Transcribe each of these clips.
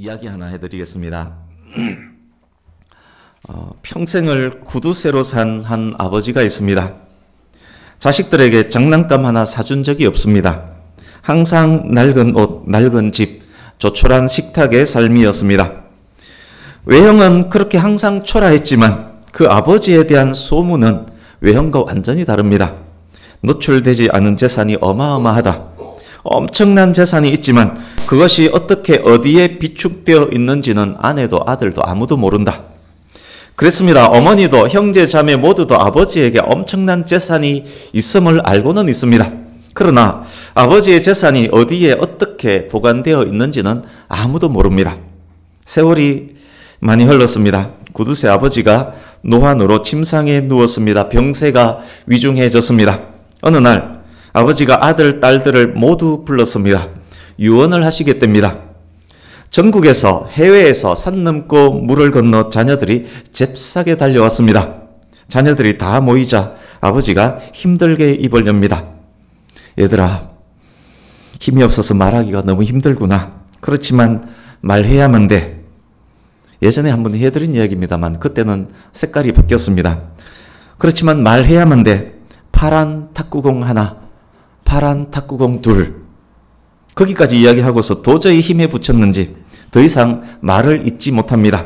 이야기 하나 해드리겠습니다. 평생을 구두쇠로 산 한 아버지가 있습니다. 자식들에게 장난감 하나 사준 적이 없습니다. 항상 낡은 옷, 낡은 집, 조촐한 식탁의 삶이었습니다. 외형은 그렇게 항상 초라했지만 그 아버지에 대한 소문은 외형과 완전히 다릅니다. 노출되지 않은 재산이 어마어마하다. 엄청난 재산이 있지만 그것이 어떻게 어디에 비축되어 있는지는 아내도 아들도 아무도 모른다. 그랬습니다. 어머니도 형제 자매 모두도 아버지에게 엄청난 재산이 있음을 알고는 있습니다. 그러나 아버지의 재산이 어디에 어떻게 보관되어 있는지는 아무도 모릅니다. 세월이 많이 흘렀습니다. 구두쇠 아버지가 노환으로 침상에 누웠습니다. 병세가 위중해졌습니다. 어느 날 아버지가 아들, 딸들을 모두 불렀습니다. 유언을 하시겠답니다. 전국에서 해외에서 산 넘고 물을 건너 자녀들이 잽싸게 달려왔습니다. 자녀들이 다 모이자 아버지가 힘들게 입을 엽니다. 얘들아, 힘이 없어서 말하기가 너무 힘들구나. 그렇지만 말해야만 돼. 예전에 한번 해드린 이야기입니다만 그때는 색깔이 바뀌었습니다. 그렇지만 말해야만 돼. 파란 탁구공 하나, 파란 탁구공 둘. 거기까지 이야기하고서 도저히 힘에 부쳤는지 더 이상 말을 잇지 못합니다.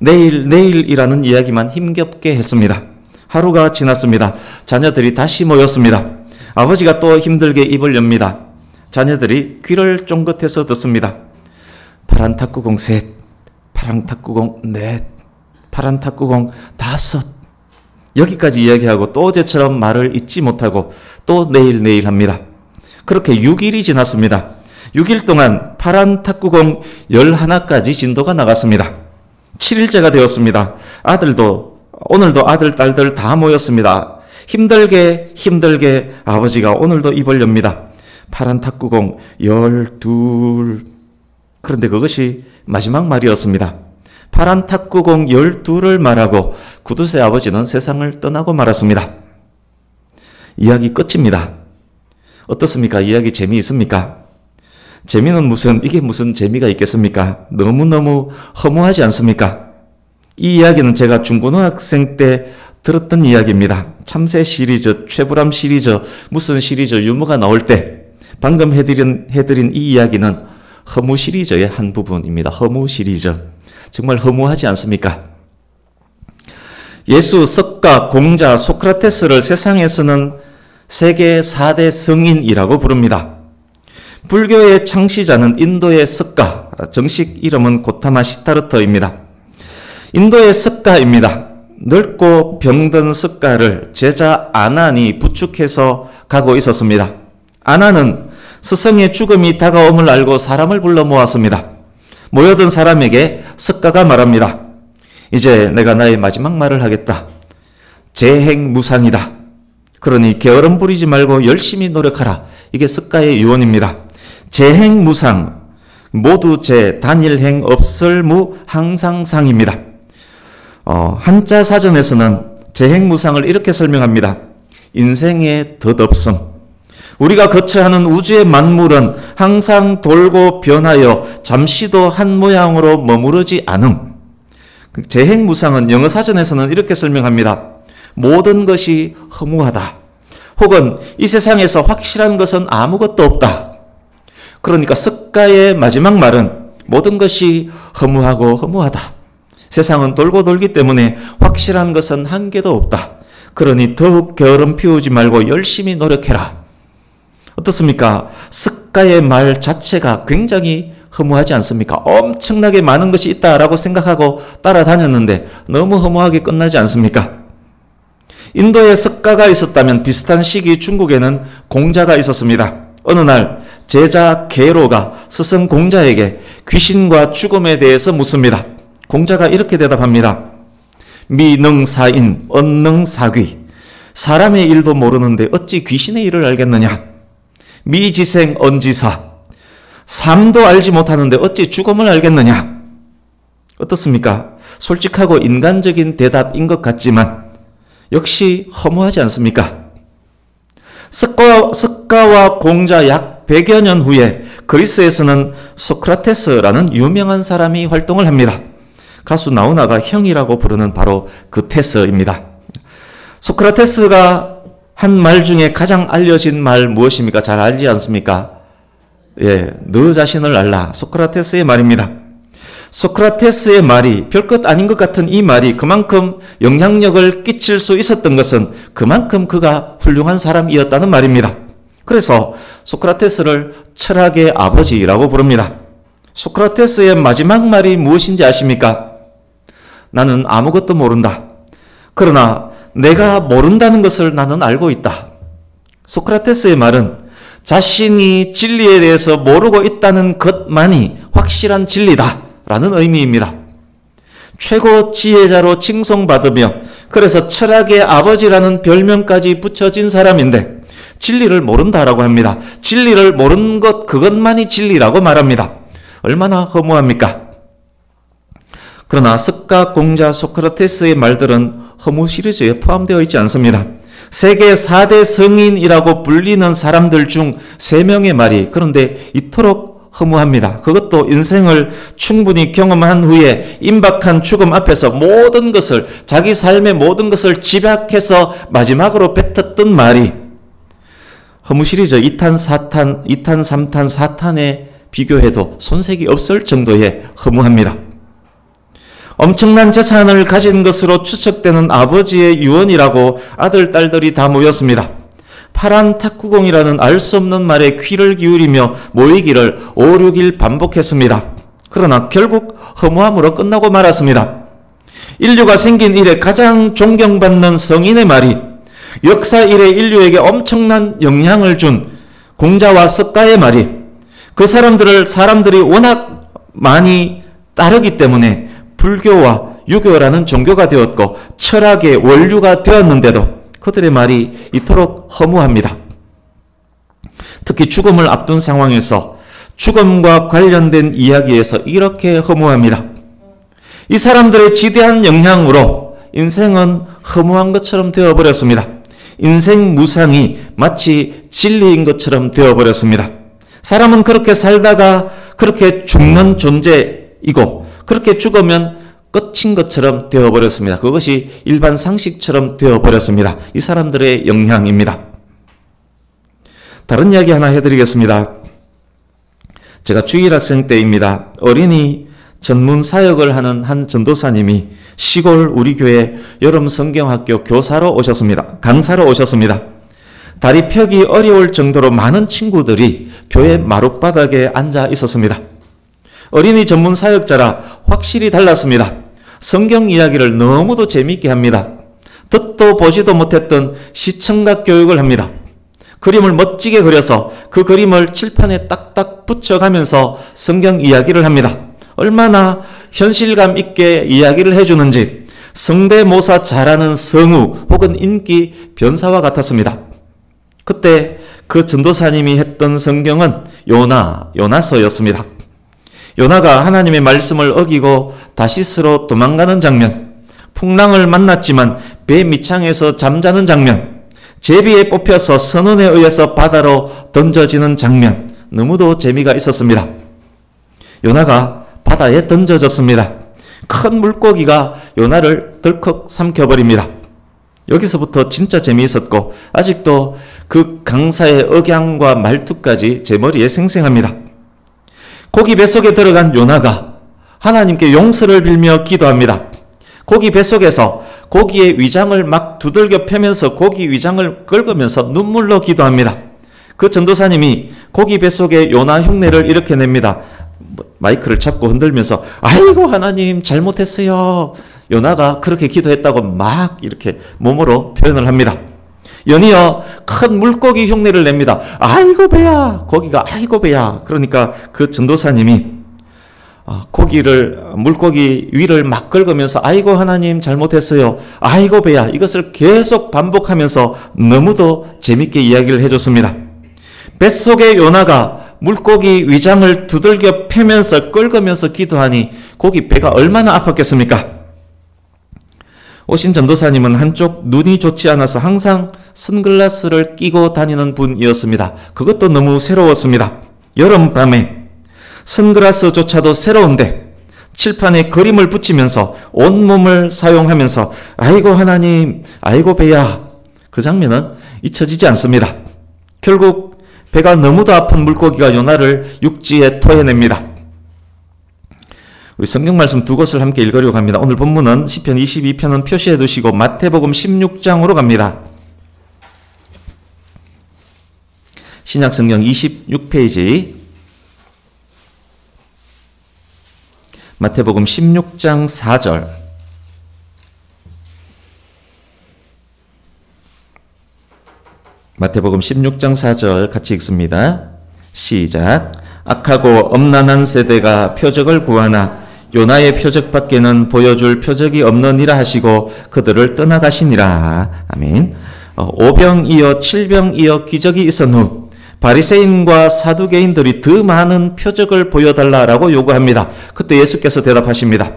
내일이라는 이야기만 힘겹게 했습니다. 하루가 지났습니다. 자녀들이 다시 모였습니다. 아버지가 또 힘들게 입을 엽니다. 자녀들이 귀를 쫑긋해서 듣습니다. 파란 탁구공 셋, 파란 탁구공 넷, 파란 탁구공 다섯. 여기까지 이야기하고 또 어제처럼 말을 잇지 못하고 또 내일 합니다. 그렇게 6일이 지났습니다. 6일 동안 파란 탁구공 11까지 진도가 나갔습니다. 7일째가 되었습니다. 오늘도 아들, 딸들 다 모였습니다. 힘들게 아버지가 오늘도 입을 엽니다. 파란 탁구공 12. 그런데 그것이 마지막 말이었습니다. 파란 탁구공 12를 말하고 구두쇠 아버지는 세상을 떠나고 말았습니다. 이야기 끝입니다. 어떻습니까? 이야기 재미있습니까? 재미는 이게 무슨 재미가 있겠습니까? 너무너무 허무하지 않습니까? 이 이야기는 제가 중고등학생 때 들었던 이야기입니다. 참새 시리즈, 최불암 시리즈, 무슨 시리즈 유머가 나올 때 방금 해드린 이 이야기는 허무 시리즈의 한 부분입니다. 허무 시리즈. 정말 허무하지 않습니까? 예수, 석가, 공자, 소크라테스를 세상에서는 세계 4대 성인이라고 부릅니다. 불교의 창시자는 인도의 석가, 정식 이름은 고타마 시타르터입니다. 인도의 석가입니다. 넓고 병든 석가를 제자 아난이 부축해서 가고 있었습니다. 아난은 스승의 죽음이 다가옴을 알고 사람을 불러 모았습니다. 모여든 사람에게 석가가 말합니다. 이제 내가 나의 마지막 말을 하겠다. 재행무상이다. 그러니 게으름 부리지 말고 열심히 노력하라. 이게 석가의 유언입니다. 재행무상, 모두 재, 단일행, 없을무, 항상상입니다. 한자 사전에서는 재행무상을 이렇게 설명합니다. 인생의 덧없음. 우리가 거쳐하는 우주의 만물은 항상 돌고 변하여 잠시도 한 모양으로 머무르지 않음. 재행무상은 영어 사전에서는 이렇게 설명합니다. 모든 것이 허무하다. 혹은 이 세상에서 확실한 것은 아무것도 없다. 그러니까 석가의 마지막 말은 모든 것이 허무하고 허무하다. 세상은 돌고 돌기 때문에 확실한 것은 한 개도 없다. 그러니 더욱 게으름 피우지 말고 열심히 노력해라. 어떻습니까? 석가의 말 자체가 굉장히 허무하지 않습니까? 엄청나게 많은 것이 있다라고 생각하고 따라다녔는데 너무 허무하게 끝나지 않습니까? 인도에 석가가 있었다면 비슷한 시기 중국에는 공자가 있었습니다. 어느 날 제자 계로가 스승 공자에게 귀신과 죽음에 대해서 묻습니다. 공자가 이렇게 대답합니다. 미능사인 언능사귀. 사람의 일도 모르는데 어찌 귀신의 일을 알겠느냐. 미지생 언지사. 삶도 알지 못하는데 어찌 죽음을 알겠느냐. 어떻습니까? 솔직하고 인간적인 대답인 것 같지만 역시 허무하지 않습니까? 석가와 공자 약 100여 년 후에 그리스에서는 소크라테스라는 유명한 사람이 활동을 합니다. 가수 나훈아가 형이라고 부르는 바로 그 테스입니다. 소크라테스가 한 말 중에 가장 알려진 말 무엇입니까? 잘 알지 않습니까? 예, 너 자신을 알라. 소크라테스의 말입니다. 소크라테스의 말이 별것 아닌 것 같은 이 말이 그만큼 영향력을 끼칠 수 있었던 것은 그만큼 그가 훌륭한 사람이었다는 말입니다. 그래서 소크라테스를 철학의 아버지라고 부릅니다. 소크라테스의 마지막 말이 무엇인지 아십니까? 나는 아무것도 모른다. 그러나 내가 모른다는 것을 나는 알고 있다. 소크라테스의 말은 자신이 진리에 대해서 모르고 있다는 것만이 확실한 진리다 라는 의미입니다. 최고 지혜자로 칭송받으며 그래서 철학의 아버지라는 별명까지 붙여진 사람인데 진리를 모른다라고 합니다. 진리를 모르는 것 그것만이 진리라고 말합니다. 얼마나 허무합니까? 그러나 석가공자 소크라테스의 말들은 허무 시리즈에 포함되어 있지 않습니다. 세계 4대 성인이라고 불리는 사람들 중 3명의 말이 그런데 이토록 허무합니다. 그것도 인생을 충분히 경험한 후에 임박한 죽음 앞에서 모든 것을 자기 삶의 모든 것을 집약해서 마지막으로 뱉었던 말이 허무 시리즈 2탄, 3탄, 4탄에 비교해도 손색이 없을 정도의 허무합니다. 엄청난 재산을 가진 것으로 추측되는 아버지의 유언이라고 아들, 딸들이 다 모였습니다. 파란 탁구공이라는 알 수 없는 말에 귀를 기울이며 모이기를 5, 6일 반복했습니다. 그러나 결국 허무함으로 끝나고 말았습니다. 인류가 생긴 이래 가장 존경받는 성인의 말이 역사 이래 인류에게 엄청난 영향을 준 공자와 석가의 말이 그 사람들이 워낙 많이 따르기 때문에 불교와 유교라는 종교가 되었고 철학의 원류가 되었는데도 그들의 말이 이토록 허무합니다. 특히 죽음을 앞둔 상황에서 죽음과 관련된 이야기에서 이렇게 허무합니다. 이 사람들의 지대한 영향으로 인생은 허무한 것처럼 되어버렸습니다. 인생 무상이 마치 진리인 것처럼 되어버렸습니다. 사람은 그렇게 살다가 그렇게 죽는 존재이고 그렇게 죽으면 끝인 것처럼 되어버렸습니다. 그것이 일반 상식처럼 되어버렸습니다. 이 사람들의 영향입니다. 다른 이야기 하나 해드리겠습니다. 제가 주일학생 때입니다. 어린이 전문 사역을 하는 한 전도사님이 시골 우리 교회 여름 성경학교 교사로 오셨습니다. 강사로 오셨습니다. 다리 펴기 어려울 정도로 많은 친구들이 교회 마룻바닥에 앉아 있었습니다. 어린이 전문 사역자라 확실히 달랐습니다. 성경 이야기를 너무도 재미있게 합니다. 듣도 보지도 못했던 시청각 교육을 합니다. 그림을 멋지게 그려서 그 그림을 칠판에 딱딱 붙여가면서 성경 이야기를 합니다. 얼마나 현실감 있게 이야기를 해주는지 성대모사 잘하는 성우 혹은 인기 변사와 같았습니다. 그때 그 전도사님이 했던 성경은 요나서였습니다. 요나가 하나님의 말씀을 어기고 다시스로 도망가는 장면, 풍랑을 만났지만 배 밑창에서 잠자는 장면, 제비에 뽑혀서 선원에 의해서 바다로 던져지는 장면, 너무도 재미가 있었습니다. 요나가 바다에 던져졌습니다. 큰 물고기가 요나를 덜컥 삼켜버립니다. 여기서부터 진짜 재미있었고 아직도 그 강사의 억양과 말투까지 제 머리에 생생합니다. 고기 뱃속에 들어간 요나가 하나님께 용서를 빌며 기도합니다. 고기 뱃속에서 고기의 위장을 막 두들겨 패면서 고기 위장을 긁으면서 눈물로 기도합니다. 그 전도사님이 고기 뱃속에 요나 흉내를 이렇게 냅니다. 마이크를 잡고 흔들면서 아이고 하나님 잘못했어요. 요나가 그렇게 기도했다고 막 이렇게 몸으로 표현을 합니다. 연이어 큰 물고기 흉내를 냅니다. 아이고 배야. 고기가 아이고 배야. 그러니까 그 전도사님이 물고기 위를 막 긁으면서 아이고 하나님 잘못했어요. 아이고 배야. 이것을 계속 반복하면서 너무도 재밌게 이야기를 해줬습니다. 뱃속의 요나가 물고기 위장을 두들겨 패면서 긁으면서 기도하니 고기 배가 얼마나 아팠겠습니까? 오신 전도사님은 한쪽 눈이 좋지 않아서 항상 선글라스를 끼고 다니는 분이었습니다. 그것도 너무 새로웠습니다. 여름밤에 선글라스조차도 새로운데 칠판에 그림을 붙이면서 온몸을 사용하면서 아이고 하나님, 아이고 배야, 그 장면은 잊혀지지 않습니다. 결국 배가 너무도 아픈 물고기가 요나를 육지에 토해냅니다. 우리 성경 말씀 두 곳을 함께 읽으려고 합니다. 오늘 본문은 시편 22편은 표시해 두시고 마태복음 16장으로 갑니다. 신약성경 26페이지 마태복음 16장 4절. 마태복음 16장 4절 같이 읽습니다. 시작. 악하고 엄난한 세대가 표적을 구하나 요나의 표적밖에는 보여줄 표적이 없느니라 하시고 그들을 떠나가시니라. 아멘. 오병이어 칠병이어 기적이 있은 후 바리새인과 사두개인들이 더 많은 표적을 보여달라라고 요구합니다. 그때 예수께서 대답하십니다.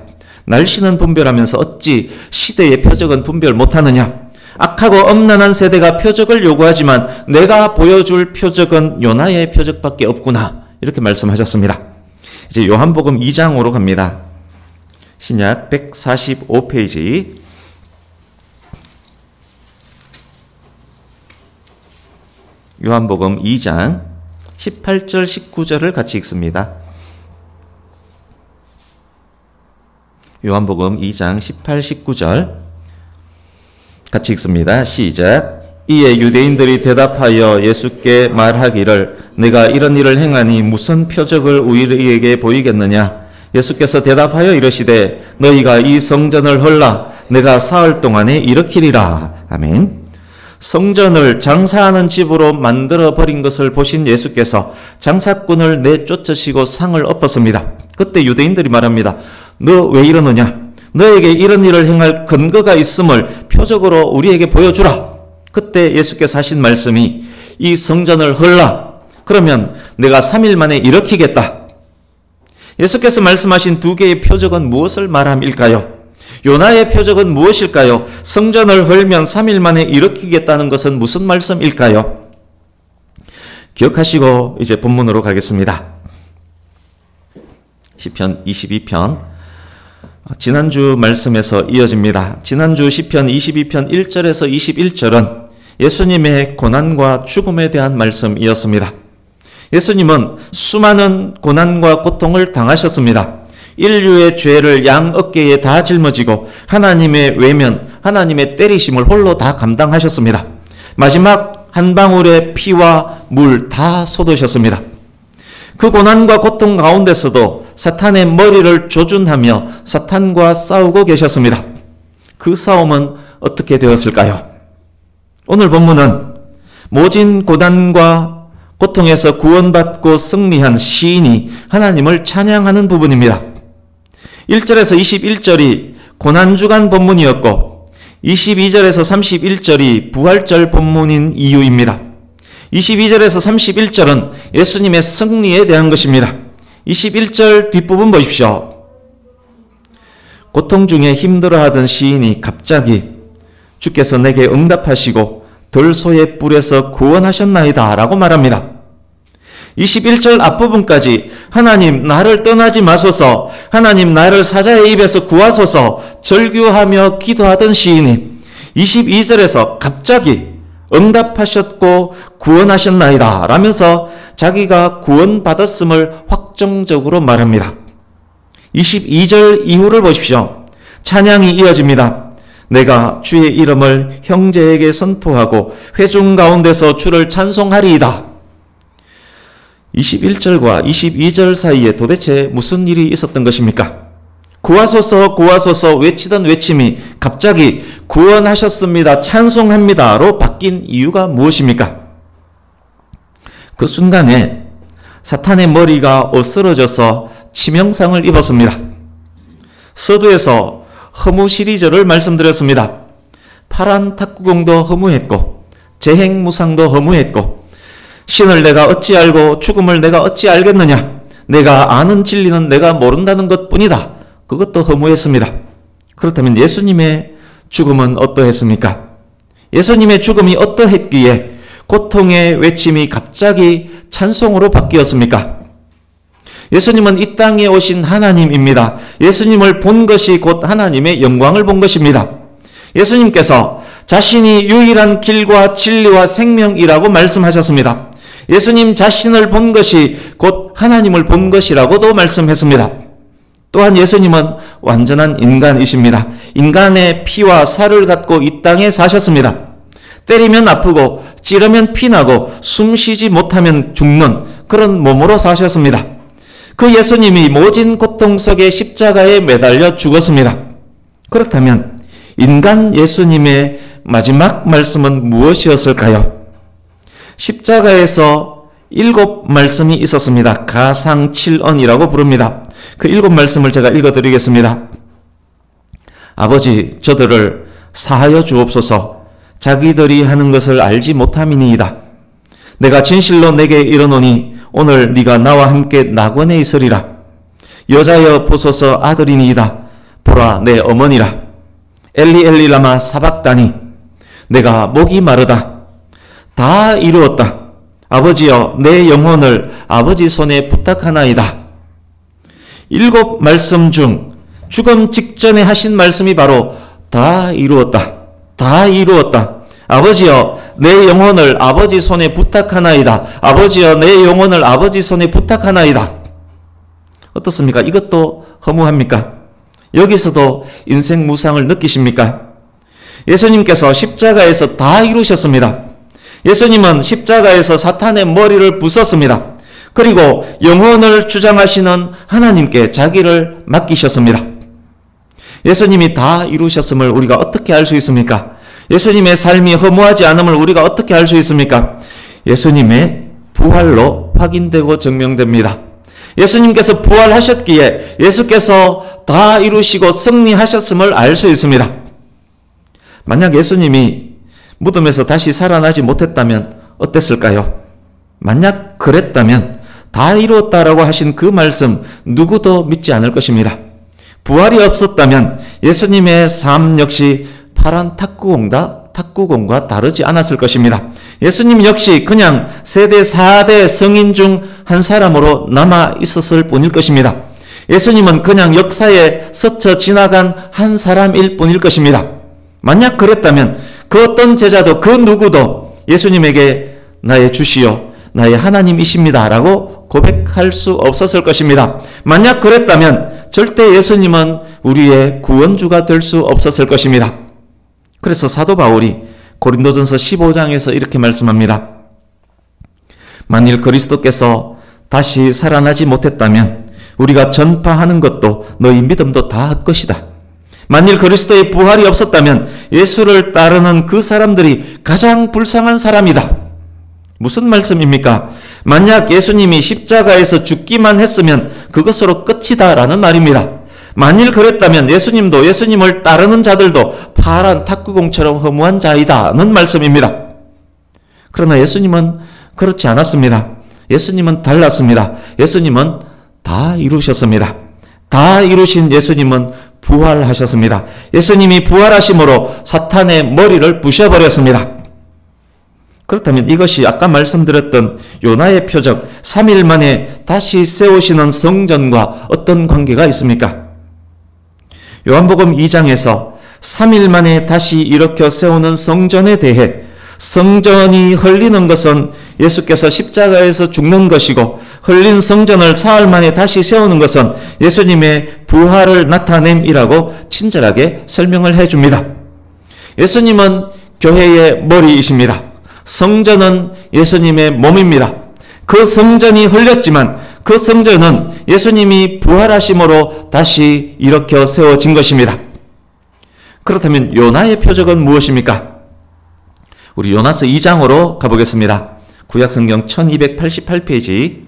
날씨는 분별하면서 어찌 시대의 표적은 분별 못하느냐? 악하고 엄난한 세대가 표적을 요구하지만 내가 보여줄 표적은 요나의 표적밖에 없구나. 이렇게 말씀하셨습니다. 이제 요한복음 2장으로 갑니다. 신약 145페이지. 요한복음 2장 18절 19절을 같이 읽습니다. 요한복음 2장 18, 19절 같이 읽습니다. 시작. 이에 유대인들이 대답하여 예수께 말하기를 내가 이런 일을 행하니 무슨 표적을 우리에게 보이겠느냐? 예수께서 대답하여 이르시되 너희가 이 성전을 헐라 내가 사흘 동안에 일으키리라. 아멘. 성전을 장사하는 집으로 만들어버린 것을 보신 예수께서 장사꾼을 내쫓으시고 상을 엎었습니다. 그때 유대인들이 말합니다. 너 왜 이러느냐? 너에게 이런 일을 행할 근거가 있음을 표적으로 우리에게 보여주라. 그때 예수께서 하신 말씀이 이 성전을 헐라. 그러면 내가 3일 만에 일으키겠다. 예수께서 말씀하신 두 개의 표적은 무엇을 말함일까요? 요나의 표적은 무엇일까요? 성전을 헐면 3일 만에 일으키겠다는 것은 무슨 말씀일까요? 기억하시고 이제 본문으로 가겠습니다. 시편 22편 지난주 말씀에서 이어집니다. 지난주 시편 22편 1절에서 21절은 예수님의 고난과 죽음에 대한 말씀이었습니다. 예수님은 수많은 고난과 고통을 당하셨습니다. 인류의 죄를 양 어깨에 다 짊어지고 하나님의 외면, 하나님의 때리심을 홀로 다 감당하셨습니다. 마지막 한 방울의 피와 물 다 쏟으셨습니다. 그 고난과 고통 가운데서도 사탄의 머리를 조준하며 사탄과 싸우고 계셨습니다. 그 싸움은 어떻게 되었을까요? 오늘 본문은 모진 고난과 고통에서 구원받고 승리한 시인이 하나님을 찬양하는 부분입니다. 1절에서 21절이 고난주간 본문이었고 22절에서 31절이 부활절 본문인 이유입니다. 22절에서 31절은 예수님의 승리에 대한 것입니다. 21절 뒷부분 보십시오. 고통 중에 힘들어하던 시인이 갑자기 주께서 내게 응답하시고 들소의 뿔에서 구원하셨나이다 라고 말합니다. 21절 앞부분까지 하나님 나를 떠나지 마소서, 하나님 나를 사자의 입에서 구하소서 절규하며 기도하던 시인이 22절에서 갑자기 응답하셨고 구원하셨나이다 라면서 자기가 구원받았음을 확정적으로 말합니다. 22절 이후를 보십시오. 찬양이 이어집니다. 내가 주의 이름을 형제에게 선포하고 회중 가운데서 주를 찬송하리이다. 21절과 22절 사이에 도대체 무슨 일이 있었던 것입니까? 구하소서 구하소서 외치던 외침이 갑자기 구원하셨습니다, 찬송합니다로 바뀐 이유가 무엇입니까? 그 순간에 사탄의 머리가 어스러져서 치명상을 입었습니다. 서두에서 허무 시리즈를 말씀드렸습니다. 파란 탁구공도 허무했고 재행무상도 허무했고 신을 내가 어찌 알고 죽음을 내가 어찌 알겠느냐, 내가 아는 진리는 내가 모른다는 것뿐이다. 그것도 허무했습니다. 그렇다면 예수님의 죽음은 어떠했습니까? 예수님의 죽음이 어떠했기에 고통의 외침이 갑자기 찬송으로 바뀌었습니까? 예수님은 이 땅에 오신 하나님입니다. 예수님을 본 것이 곧 하나님의 영광을 본 것입니다. 예수님께서 자신이 유일한 길과 진리와 생명이라고 말씀하셨습니다. 예수님 자신을 본 것이 곧 하나님을 본 것이라고도 말씀했습니다. 또한 예수님은 완전한 인간이십니다. 인간의 피와 살을 갖고 이 땅에 사셨습니다. 때리면 아프고 찌르면 피나고 숨쉬지 못하면 죽는 그런 몸으로 사셨습니다. 그 예수님이 모진 고통 속에 십자가에 매달려 죽었습니다. 그렇다면 인간 예수님의 마지막 말씀은 무엇이었을까요? 십자가에서 7말씀이 있었습니다. 가상칠언이라고 부릅니다. 그 7말씀을 제가 읽어드리겠습니다. 아버지, 저들을 사하여 주옵소서. 자기들이 하는 것을 알지 못함이니이다. 내가 진실로 내게 이르노니 오늘 네가 나와 함께 낙원에 있으리라. 여자여 보소서 아들이니이다. 보라 내 어머니라. 엘리 엘리 라마 사박다니. 내가 목이 마르다. 다 이루었다. 아버지여 내 영혼을 아버지 손에 부탁하나이다. 7말씀 중 죽음 직전에 하신 말씀이 바로 다 이루었다. 다 이루었다. 아버지여 내 영혼을 아버지 손에 부탁하나이다. 아버지여 내 영혼을 아버지 손에 부탁하나이다. 어떻습니까? 이것도 허무합니까? 여기서도 인생 무상을 느끼십니까? 예수님께서 십자가에서 다 이루셨습니다. 예수님은 십자가에서 사탄의 머리를 부쉈습니다. 그리고 영혼을 주장하시는 하나님께 자기를 맡기셨습니다. 예수님이 다 이루셨음을 우리가 어떻게 알 수 있습니까? 예수님의 삶이 허무하지 않음을 우리가 어떻게 알 수 있습니까? 예수님의 부활로 확인되고 증명됩니다. 예수님께서 부활하셨기에 예수께서 다 이루시고 승리하셨음을 알 수 있습니다. 만약 예수님이 무덤에서 다시 살아나지 못했다면 어땠을까요? 만약 그랬다면 다 이루었다라고 하신 그 말씀 누구도 믿지 않을 것입니다. 부활이 없었다면 예수님의 삶 역시 파란 탁구공과 다르지 않았을 것입니다. 예수님 역시 그냥 세대 4대 성인 중 한 사람으로 남아 있었을 뿐일 것입니다. 예수님은 그냥 역사에 스쳐 지나간 한 사람일 뿐일 것입니다. 만약 그랬다면 그 어떤 제자도 그 누구도 예수님에게 나의 주시요 나의 하나님이십니다 라고 고백할 수 없었을 것입니다. 만약 그랬다면 절대 예수님은 우리의 구원주가 될 수 없었을 것입니다. 그래서 사도 바울이 고린도전서 15장에서 이렇게 말씀합니다. 만일 그리스도께서 다시 살아나지 못했다면 우리가 전파하는 것도 너희 믿음도 다 헛것이다. 만일 그리스도의 부활이 없었다면 예수를 따르는 그 사람들이 가장 불쌍한 사람이다. 무슨 말씀입니까? 만약 예수님이 십자가에서 죽기만 했으면 그것으로 끝이다라는 말입니다. 만일 그랬다면 예수님도 예수님을 따르는 자들도 파란 탁구공처럼 허무한 자이다는 말씀입니다. 그러나 예수님은 그렇지 않았습니다. 예수님은 달랐습니다. 예수님은 다 이루셨습니다. 다 이루신 예수님은 부활하셨습니다. 예수님이 부활하심으로 사탄의 머리를 부셔버렸습니다. 그렇다면 이것이 아까 말씀드렸던 요나의 표적 3일 만에 다시 세우시는 성전과 어떤 관계가 있습니까? 요한복음 2장에서 3일 만에 다시 일으켜 세우는 성전에 대해 성전이 흘리는 것은 예수께서 십자가에서 죽는 것이고 흘린 성전을 사흘 만에 다시 세우는 것은 예수님의 부활을 나타냄이라고 친절하게 설명을 해줍니다. 예수님은 교회의 머리이십니다. 성전은 예수님의 몸입니다. 그 성전이 흘렸지만 그 성전은 예수님이 부활하심으로 다시 일으켜 세워진 것입니다. 그렇다면 요나의 표적은 무엇입니까? 우리 요나서 2장으로 가보겠습니다. 구약성경 1288페이지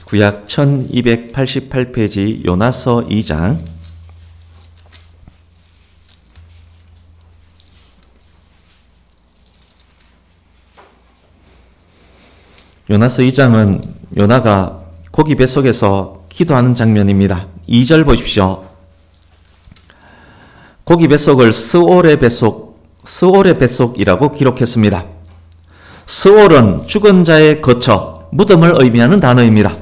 구약 1288페이지 요나서 2장 요나서 2장은 요나가 고기 뱃속에서 기도하는 장면입니다. 2절 보십시오. 고기 뱃속을 스올의 뱃속이라고 기록했습니다. 스올은 죽은 자의 거처, 무덤을 의미하는 단어입니다.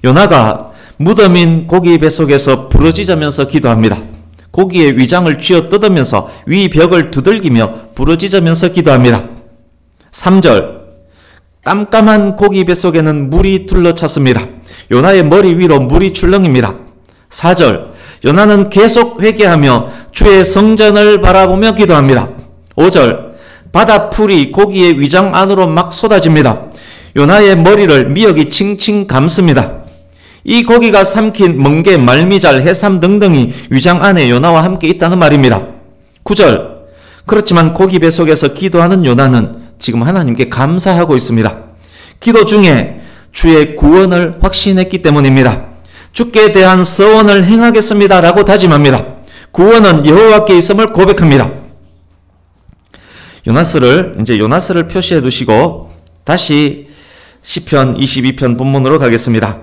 요나가 무덤인 고기 뱃속에서 부르짖으면서 기도합니다. 고기의 위장을 쥐어 뜯으면서 위 벽을 두들기며 부르짖으면서 기도합니다. 3절, 깜깜한 고기 뱃속에는 물이 둘러찼습니다. 요나의 머리 위로 물이 출렁입니다. 4절, 요나는 계속 회개하며 주의 성전을 바라보며 기도합니다. 5절, 바다풀이 고기의 위장 안으로 막 쏟아집니다. 요나의 머리를 미역이 칭칭 감습니다. 이 고기가 삼킨 멍게, 말미잘, 해삼 등등이 위장 안에 요나와 함께 있다는 말입니다. 9절, 그렇지만 고기 뱃속에서 기도하는 요나는 지금 하나님께 감사하고 있습니다. 기도 중에 주의 구원을 확신했기 때문입니다. 주께 대한 서원을 행하겠습니다 라고 다짐합니다. 구원은 여호와께 있음을 고백합니다. 요나스를 표시해 두시고 다시 시편 22편 본문으로 가겠습니다.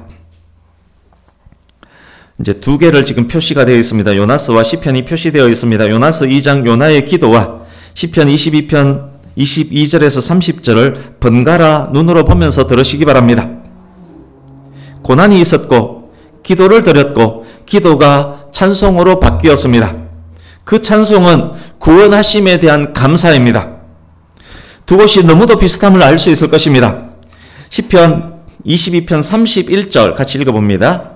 이제 두 개를 지금 표시가 되어 있습니다. 요나스와 시편이 표시되어 있습니다. 요나스 2장 요나의 기도와 시편 22편 22절에서 30절을 번갈아 눈으로 보면서 들으시기 바랍니다. 고난이 있었고 기도를 드렸고 기도가 찬송으로 바뀌었습니다. 그 찬송은 구원하심에 대한 감사입니다. 두 곳이 너무도 비슷함을 알 수 있을 것입니다. 시편 22편 31절 같이 읽어봅니다.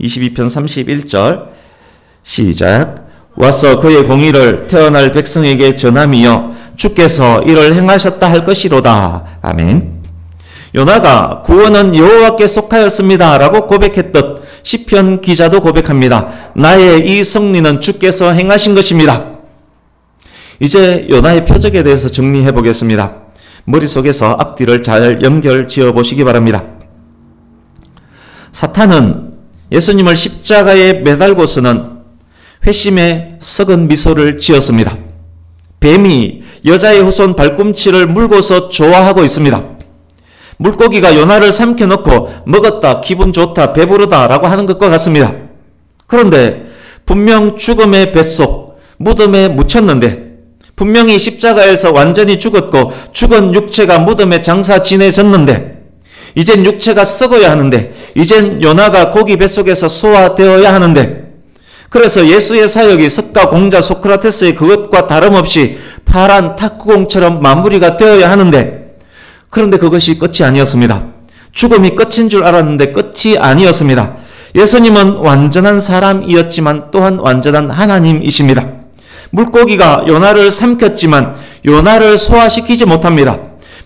22편 31절 시작. 와서 그의 공의를 태어날 백성에게 전함이여 주께서 이를 행하셨다 할 것이로다. 아멘. 요나가 구원은 여호와께 속하였습니다 라고 고백했듯 시편 기자도 고백합니다. 나의 이 승리는 주께서 행하신 것입니다. 이제 요나의 표적에 대해서 정리해 보겠습니다. 머릿속에서 앞뒤를 잘 연결 지어 보시기 바랍니다. 사탄은 예수님을 십자가에 매달고서는 회심의 썩은 미소를 지었습니다. 뱀이 여자의 후손 발꿈치를 물고서 좋아하고 있습니다. 물고기가 요나를 삼켜놓고 먹었다, 기분 좋다, 배부르다 라고 하는 것과 같습니다. 그런데 분명 죽음의 뱃속, 무덤에 묻혔는데 분명히 십자가에서 완전히 죽었고 죽은 육체가 무덤에 장사 지내졌는데 이젠 육체가 썩어야 하는데 이젠 요나가 고기 뱃속에서 소화되어야 하는데 그래서 예수의 사역이 석가 공자 소크라테스의 그것과 다름없이 파란 탁구공처럼 마무리가 되어야 하는데 그런데 그것이 끝이 아니었습니다. 죽음이 끝인 줄 알았는데 끝이 아니었습니다. 예수님은 완전한 사람이었지만 또한 완전한 하나님이십니다. 물고기가 요나를 삼켰지만 요나를 소화시키지 못합니다.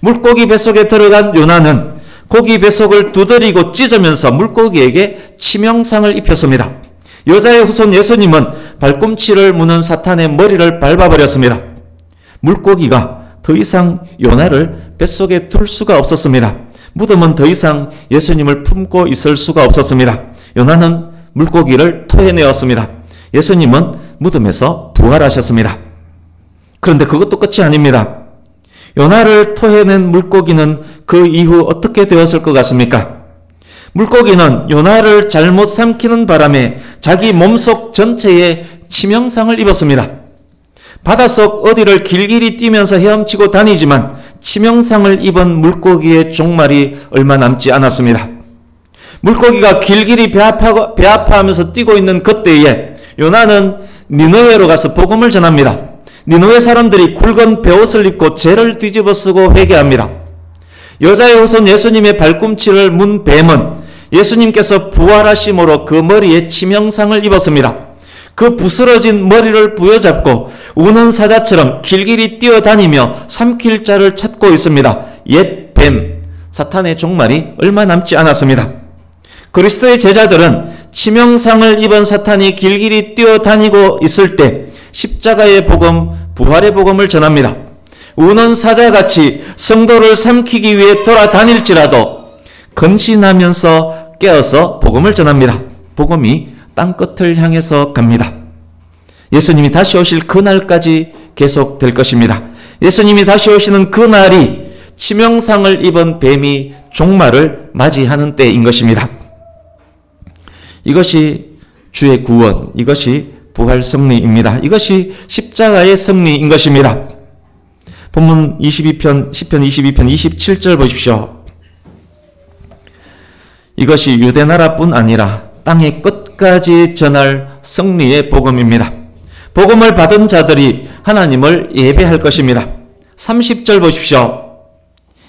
물고기 뱃속에 들어간 요나는 고기 뱃속을 두드리고 찢으면서 물고기에게 치명상을 입혔습니다. 여자의 후손 예수님은 발꿈치를 무는 사탄의 머리를 밟아버렸습니다. 물고기가 더 이상 요나를 뱃속에 둘 수가 없었습니다. 무덤은 더 이상 예수님을 품고 있을 수가 없었습니다. 요나는 물고기를 토해내었습니다. 예수님은 무덤에서 부활하셨습니다. 그런데 그것도 끝이 아닙니다. 요나를 토해낸 물고기는 그 이후 어떻게 되었을 것 같습니까? 물고기는 요나를 잘못 삼키는 바람에 자기 몸속 전체에 치명상을 입었습니다. 바닷속 어디를 길길이 뛰면서 헤엄치고 다니지만 치명상을 입은 물고기의 종말이 얼마 남지 않았습니다. 물고기가 길길이 배 아파하면서 뛰고 있는 그때에 요나는 니느웨로 가서 복음을 전합니다. 니느웨 사람들이 굵은 베옷을 입고 죄를 뒤집어 쓰고 회개합니다. 여자의 후손 예수님의 발꿈치를 문 뱀은 예수님께서 부활하심으로 그 머리에 치명상을 입었습니다. 그 부스러진 머리를 부여잡고 우는 사자처럼 길길이 뛰어다니며 삼킬 자를 찾고 있습니다. 옛 뱀, 사탄의 종말이 얼마 남지 않았습니다. 그리스도의 제자들은 치명상을 입은 사탄이 길길이 뛰어다니고 있을 때 십자가의 복음, 부활의 복음을 전합니다. 우는 사자같이 성도를 삼키기 위해 돌아다닐지라도 근신하면서 깨어서 복음을 전합니다. 복음이 땅끝을 향해서 갑니다. 예수님이 다시 오실 그날까지 계속될 것입니다. 예수님이 다시 오시는 그날이 치명상을 입은 뱀이 종말을 맞이하는 때인 것입니다. 이것이 주의 구원, 이것이 부활 승리입니다. 이것이 십자가의 승리인 것입니다. 본문 22편, 10편 22편 27절 보십시오. 이것이 유대나라뿐 아니라 땅의 끝까지 전할 승리의 복음입니다. 복음을 받은 자들이 하나님을 예배할 것입니다. 30절 보십시오.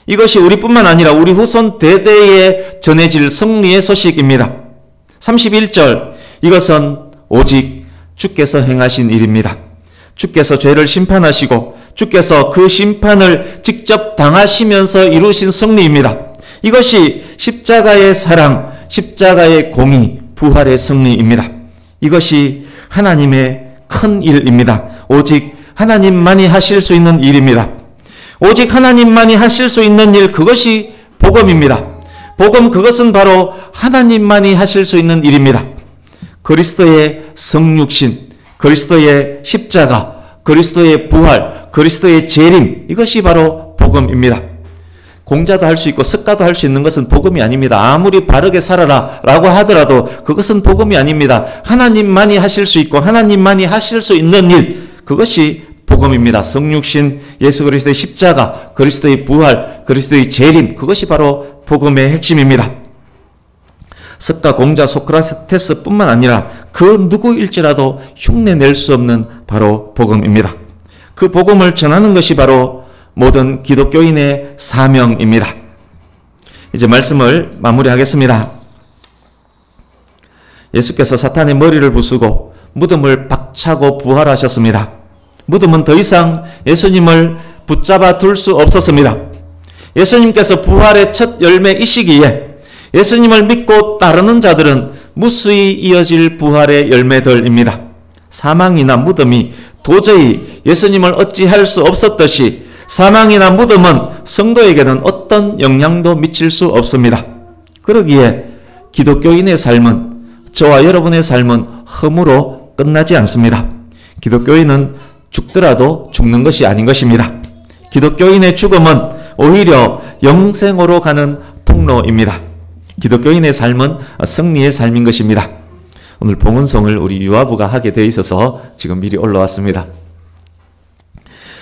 이것이 우리뿐만 아니라 우리 후손 대대에 전해질 승리의 소식입니다. 31절, 이것은 오직 주께서 행하신 일입니다. 주께서 죄를 심판하시고 주께서 그 심판을 직접 당하시면서 이루신 승리입니다. 이것이 십자가의 사랑, 십자가의 공의, 부활의 승리입니다. 이것이 하나님의 큰 일입니다. 오직 하나님만이 하실 수 있는 일입니다. 오직 하나님만이 하실 수 있는 일, 그것이 복음입니다. 복음, 그것은 바로 하나님만이 하실 수 있는 일입니다. 그리스도의 성육신, 그리스도의 십자가, 그리스도의 부활, 그리스도의 재림, 이것이 바로 복음입니다. 공자도 할 수 있고 석가도 할 수 있는 것은 복음이 아닙니다. 아무리 바르게 살아라 라고 하더라도 그것은 복음이 아닙니다. 하나님만이 하실 수 있고 하나님만이 하실 수 있는 일, 그것이 복음입니다. 성육신, 예수 그리스도의 십자가, 그리스도의 부활, 그리스도의 재림, 그것이 바로 복음의 핵심입니다. 석가, 공자, 소크라테스 뿐만 아니라 그 누구일지라도 흉내낼 수 없는 바로 복음입니다. 그 복음을 전하는 것이 바로 모든 기독교인의 사명입니다. 이제 말씀을 마무리하겠습니다. 예수께서 사탄의 머리를 부수고 무덤을 박차고 부활하셨습니다. 무덤은 더 이상 예수님을 붙잡아 둘 수 없었습니다. 예수님께서 부활의 첫 열매이시기에 예수님을 믿고 따르는 자들은 무수히 이어질 부활의 열매들입니다. 사망이나 무덤이 도저히 예수님을 어찌할 수 없었듯이 사망이나 무덤은 성도에게는 어떤 영향도 미칠 수 없습니다. 그러기에 기독교인의 삶은, 저와 여러분의 삶은 험으로 끝나지 않습니다. 기독교인은 죽더라도 죽는 것이 아닌 것입니다. 기독교인의 죽음은 오히려 영생으로 가는 통로입니다. 기독교인의 삶은 승리의 삶인 것입니다. 오늘 봉헌송을 우리 유아부가 하게 되어 있어서 지금 미리 올라왔습니다.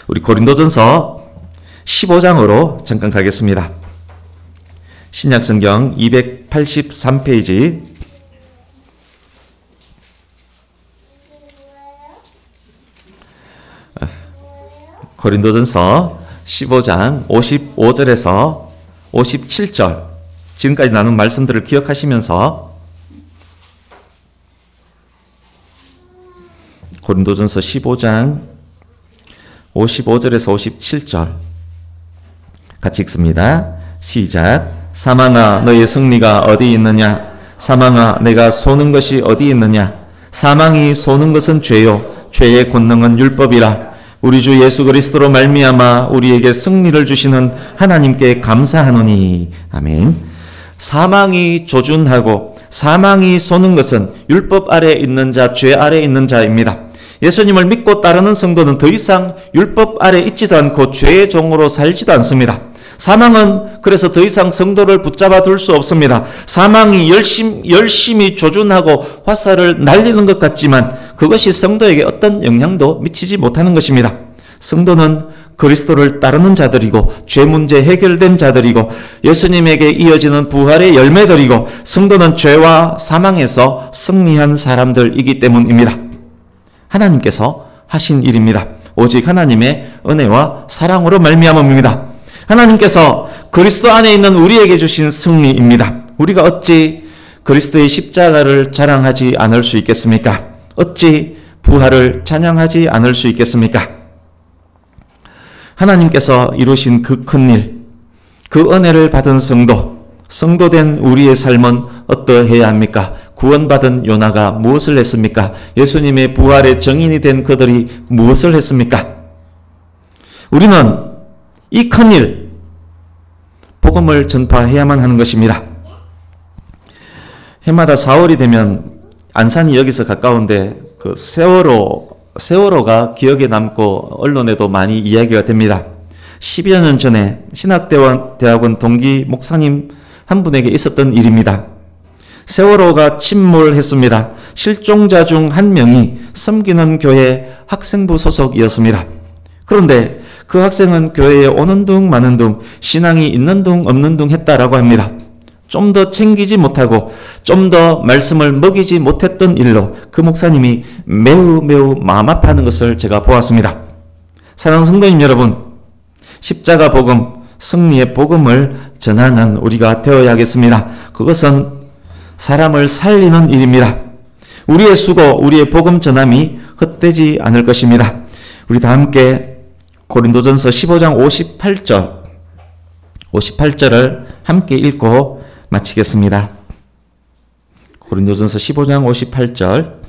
우리 고린도전서 15장으로 잠깐 가겠습니다. 신약성경 283페이지 고린도전서 15장 55절에서 57절, 지금까지 나눈 말씀들을 기억하시면서 고린도전서 15장 55절에서 57절 같이 읽습니다. 시작. 사망아, 너의 승리가 어디 있느냐? 사망아, 내가 쏘는 것이 어디 있느냐? 사망이 쏘는 것은 죄요, 죄의 권능은 율법이라. 우리 주 예수 그리스도로 말미암아 우리에게 승리를 주시는 하나님께 감사하노니. 아멘. 사망이 조준하고 사망이 쏘는 것은 율법 아래에 있는 자, 죄 아래에 있는 자입니다. 예수님을 믿고 따르는 성도는 더 이상 율법 아래에 있지도 않고 죄의 종으로 살지도 않습니다. 사망은 그래서 더 이상 성도를 붙잡아 둘 수 없습니다. 사망이 열심히 조준하고 화살을 날리는 것 같지만 그것이 성도에게 어떤 영향도 미치지 못하는 것입니다. 성도는 그리스도를 따르는 자들이고 죄 문제 해결된 자들이고 예수님에게 이어지는 부활의 열매들이고 성도는 죄와 사망에서 승리한 사람들이기 때문입니다. 하나님께서 하신 일입니다. 오직 하나님의 은혜와 사랑으로 말미암음입니다. 하나님께서 그리스도 안에 있는 우리에게 주신 승리입니다. 우리가 어찌 그리스도의 십자가를 자랑하지 않을 수 있겠습니까? 어찌 부활을 찬양하지 않을 수 있겠습니까? 하나님께서 이루신 그 큰 일, 그 은혜를 받은 성도된 우리의 삶은 어떠해야 합니까? 구원받은 요나가 무엇을 했습니까? 예수님의 부활의 정인이 된 그들이 무엇을 했습니까? 우리는 이 큰 일, 복음을 전파해야만 하는 것입니다. 해마다 4월이 되면 안산이 여기서 가까운데 그 세월호가 기억에 남고 언론에도 많이 이야기가 됩니다. 10여 년 전에 신학대학원 동기 목사님 한 분에게 있었던 일입니다. 세월호가 침몰했습니다. 실종자 중 한 명이 섬기는 교회 학생부 소속이었습니다. 그런데 그 학생은 교회에 오는 둥 마는 둥 신앙이 있는 둥 없는 둥 했다라고 합니다. 좀 더 챙기지 못하고 좀 더 말씀을 먹이지 못했던 일로 그 목사님이 매우 마음 아파하는 것을 제가 보았습니다. 사랑하는 성도님 여러분, 십자가 복음, 승리의 복음을 전하는 우리가 되어야겠습니다. 그것은 사람을 살리는 일입니다. 우리의 수고, 우리의 복음 전함이 헛되지 않을 것입니다. 우리 다 함께 고린도전서 15장 58절을 함께 읽고 마치겠습니다. 고린도전서 15장 58절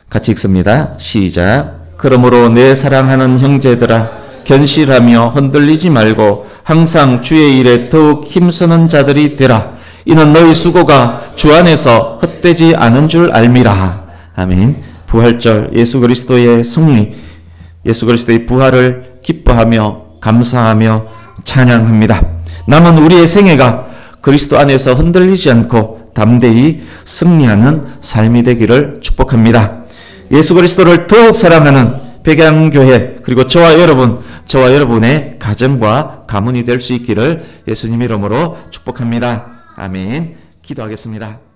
같이 읽습니다. 시작. 그러므로 내 사랑하는 형제들아 견실하며 흔들리지 말고 항상 주의 일에 더욱 힘쓰는 자들이 되라. 이는 너희 수고가 주 안에서 헛되지 않은 줄 알미라. 아멘. 부활절 예수 그리스도의 승리, 예수 그리스도의 부활을 기뻐하며 감사하며 찬양합니다. 남은 우리의 생애가 그리스도 안에서 흔들리지 않고 담대히 승리하는 삶이 되기를 축복합니다. 예수 그리스도를 더욱 사랑하는 백양교회 그리고 저와 여러분의 가정과 가문이 될 수 있기를 예수님 이름으로 축복합니다. 아멘. 기도하겠습니다.